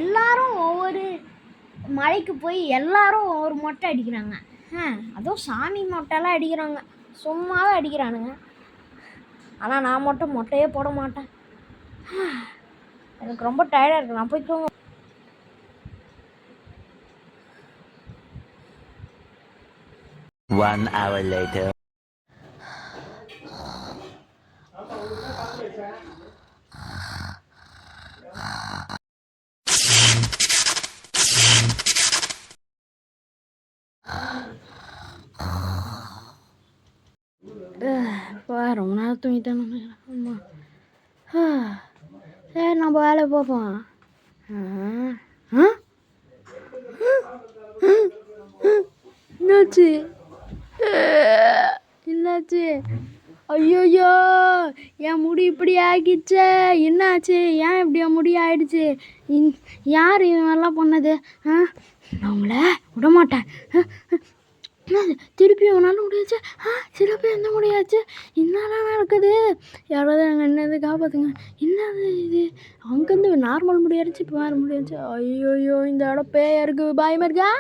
எல்லாரும் ஒவ்வொரு மலைக்கு போய் எல்லாரும் ஒவ்வொரு மொட்டை அடிக்கிறாங்க. அதுவும் சாமி மொட்டைலாம் அடிக்கிறாங்க, சும்மாவே அடிக்கிறானுங்க. ஆனால் நான் மட்டும் மொட்டையே போட மாட்டேன். எனக்கு ரொம்ப டயர்டாக இருக்குது, நான் போய் தூங்க. One hour later. ரொம்ப நேரம் தூங்கிட்டேன் நினைக்கிறேன். ஆமாம், சரி நம்ம வேலையை பார்ப்போம். என்னாச்சு என்னாச்சு? ஐயோயோ, என் முடி இப்படி ஆகிடுச்சே, என்னாச்சு? ஏன் இப்படி என் முடி ஆயிடுச்சு? யார் இவெல்லாம் பண்ணது? அவங்கள விடமாட்டேன். திருப்பி அவனால முடியாச்சு. சிறப்பு எந்த முடியாச்சு? என்னெல்லாம் நடக்குது? யாராவது நாங்கள் என்னது காப்பாற்றுங்க. என்னது இது? அங்கேருந்து நார்மல் முடியாச்சு, இப்போ வேறு முடியாச்சு. ஐயோயோ, இந்த இடம் பேயா இருக்குது, பயமாக இருக்கா?